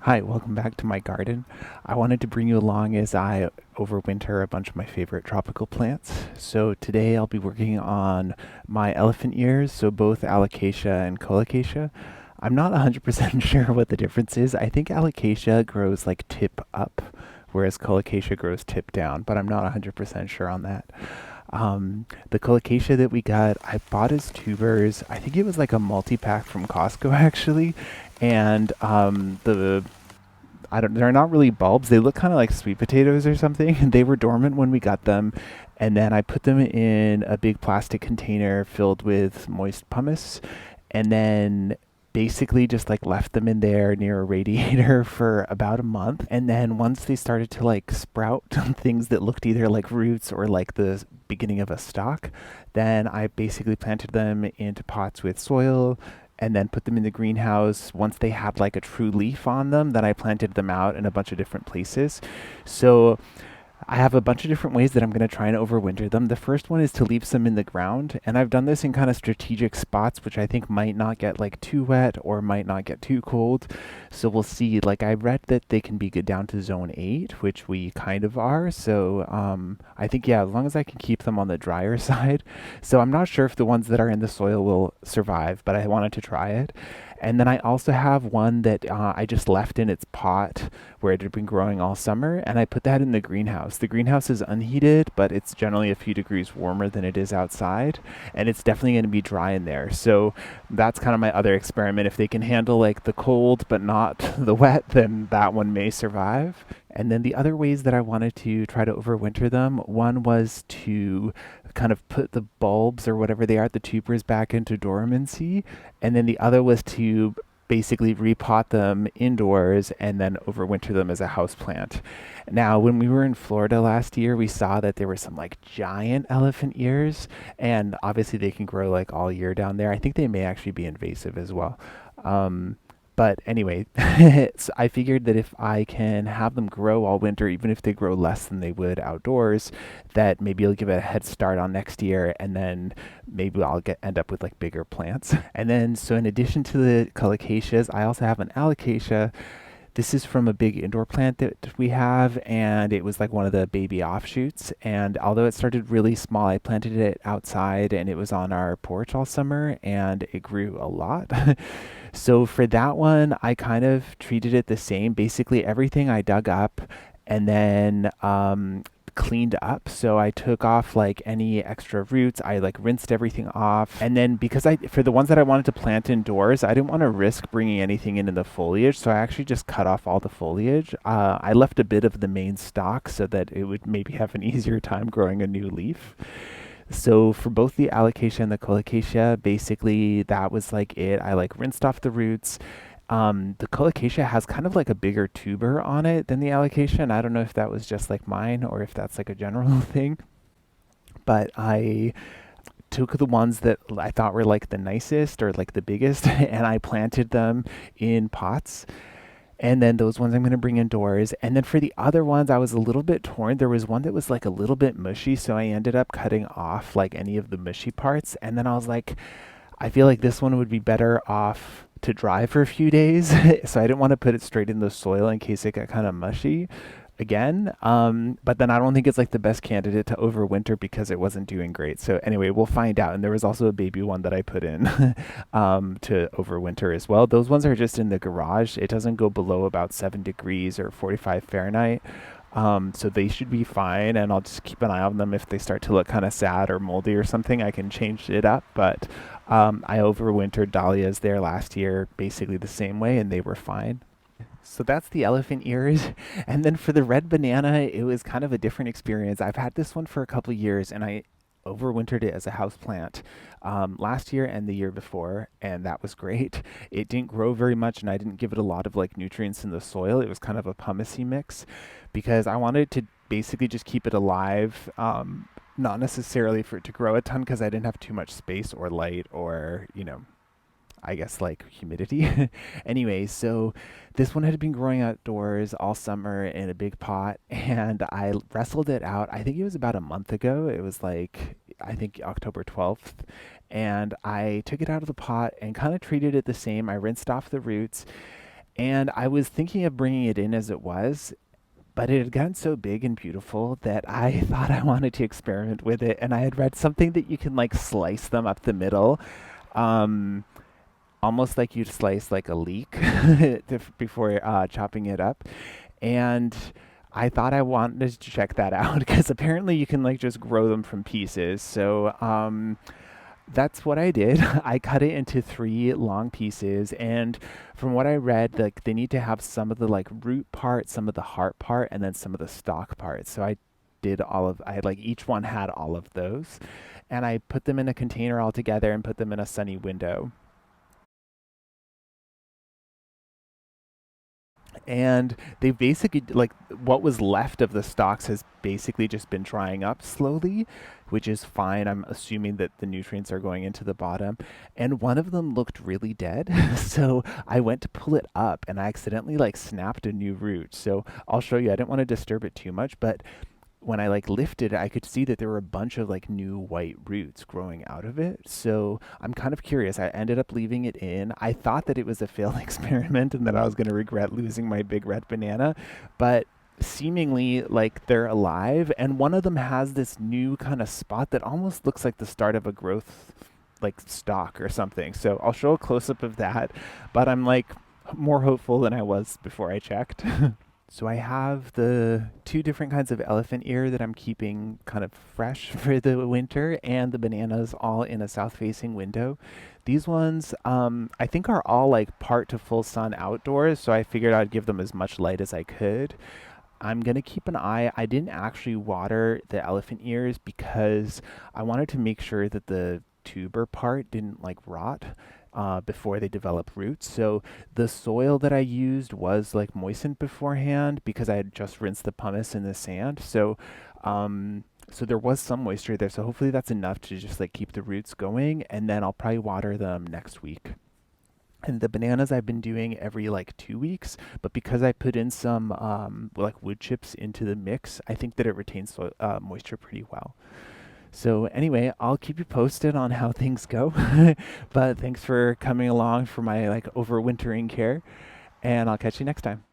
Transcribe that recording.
Hi, welcome back to my garden. I wanted to bring you along as I overwinter a bunch of my favorite tropical plants. So today I'll be working on my elephant ears, so both Alocasia and Colocasia. I'm not 100% sure what the difference is. I think Alocasia grows like tip up, whereas Colocasia grows tip down, but I'm not 100% sure on that. The Colocasia that we got, I bought as tubers. I think it was like a multi-pack from Costco actually, and the I don't. They're not really bulbs. They look kind of like sweet potatoes or something. They were dormant when we got them, and then I put them in a big plastic container filled with moist pumice, and then basically just like left them in there near a radiator for about a month. And then once they started to like sprout things that looked either like roots or like the beginning of a stalk, then I basically planted them into pots with soil and then put them in the greenhouse. Once they had like a true leaf on them, then I planted them out in a bunch of different places. So I have a bunch of different ways that I'm going to try and overwinter them. The first one is to leave some in the ground, and I've done this in kind of strategic spots, which I think might not get like too wet or might not get too cold. So we'll see. Like I read that they can be good down to zone 8, which we kind of are. So I think, yeah, as long as I can keep them on the drier side. So I'm not sure if the ones that are in the soil will survive, but I wanted to try it. And then I also have one that I just left in its pot where it had been growing all summer, and I put that in the greenhouse. The greenhouse is unheated, but it's generally a few degrees warmer than it is outside, and it's definitely going to be dry in there. So that's kind of my other experiment. If they can handle like the cold but not the wet, then that one may survive. And then the other ways that I wanted to try to overwinter them, one was to kind of put the bulbs or whatever they are, the tubers back into dormancy. And then the other was to basically repot them indoors and then overwinter them as a house plant. Now, when we were in Florida last year, we saw that there were some like giant elephant ears, and obviously they can grow like all year down there. I think they may actually be invasive as well. Um, but anyway, so I figured that if I can have them grow all winter, even if they grow less than they would outdoors, that maybe I'll give it a head start on next year, and then maybe I'll get end up with like bigger plants. And then, so in addition to the colocasias, I also have an alocasia. This is from a big indoor plant that we have, and it was like one of the baby offshoots. And although it started really small, I planted it outside and it was on our porch all summer and it grew a lot. So for that one, I kind of treated it the same. Basically, everything I dug up and then cleaned up. So I took off like any extra roots. I like rinsed everything off. And then because for the ones that I wanted to plant indoors, I didn't want to risk bringing anything into the foliage. So I actually just cut off all the foliage. I left a bit of the main stalk so that it would maybe have an easier time growing a new leaf. So for both the alocasia and the colocasia, basically that was like it. I like rinsed off the roots. The colocasia has kind of like a bigger tuber on it than the alocasia, and I don't know if that was just like mine or if that's like a general thing. But I took the ones that I thought were like the nicest or like the biggest, and I planted them in pots. And then those ones I'm going to bring indoors. And then for the other ones, I was a little bit torn. There was one that was like a little bit mushy, so I ended up cutting off like any of the mushy parts. And then I was like, I feel like this one would be better off to dry for a few days. So I didn't want to put it straight in the soil in case it got kind of mushy again. But then I don't think it's like the best candidate to overwinter because it wasn't doing great. So anyway, we'll find out. And there was also a baby one that I put in to overwinter as well. Those ones are just in the garage. It doesn't go below about 7 degrees or 45 Fahrenheit. So they should be fine, and I'll just keep an eye on them. If they start to look kind of sad or moldy or something, I can change it up. But I overwintered dahlias there last year basically the same way, and they were fine. So that's the elephant ears. And then for the red banana, it was kind of a different experience. I've had this one for a couple years and I overwintered it as a house plant last year and the year before, and that was great. It didn't grow very much and I didn't give it a lot of like nutrients in the soil. It was kind of a pumicey mix because I wanted to basically just keep it alive. Not necessarily for it to grow a ton because I didn't have too much space or light or, I guess like humidity. Anyway, so this one had been growing outdoors all summer in a big pot, and I wrestled it out. I think it was about a month ago. It was like, I think October 12th. And I took it out of the pot and kind of treated it the same. I rinsed off the roots And I was thinking of bringing it in as it was, but it had gotten so big and beautiful that I thought I wanted to experiment with it. And I had read something that you can like slice them up the middle, um, almost like you'd slice like a leek before chopping it up. And I thought I wanted to check that out because apparently you can like just grow them from pieces. So that's what I did. I cut it into three long pieces, and from what I read, like they need to have some of the like root part, some of the heart part, and then some of the stalk part. So I did all of I had like each one had all of those, and I put them in a container all together and put them in a sunny window. And they basically like what was left of the stalks has basically just been drying up slowly, which is fine. I'm assuming that the nutrients are going into the bottom, and one of them looked really dead. So I went to pull it up and I accidentally like snapped a new root. So I'll show you. I didn't want to disturb it too much, but when I like lifted it, I could see that there were a bunch of like new white roots growing out of it. So I'm kind of curious. I ended up leaving it in. I thought that it was a failed experiment and that I was going to regret losing my big red banana, but seemingly like they're alive. And one of them has this new kind of spot that almost looks like the start of a growth like stalk or something. So I'll show a close up of that, but I'm like more hopeful than I was before I checked. So I have the two different kinds of elephant ear that I'm keeping kind of fresh for the winter, and the bananas all in a south-facing window. These ones, I think, are all like part to full sun outdoors, so I figured I'd give them as much light as I could. I'm gonna keep an eye. I didn't actually water the elephant ears because I wanted to make sure that the tuber part didn't like rot before they develop roots. So the soil that I used was like moistened beforehand because I had just rinsed the pumice in the sand. So there was some moisture there. So hopefully that's enough to just like keep the roots going. And then I'll probably water them next week. And the bananas I've been doing every like 2 weeks, but because I put in some like wood chips into the mix, I think that it retains moisture pretty well. So anyway, I'll keep you posted on how things go. But thanks for coming along for my like overwintering care, and I'll catch you next time.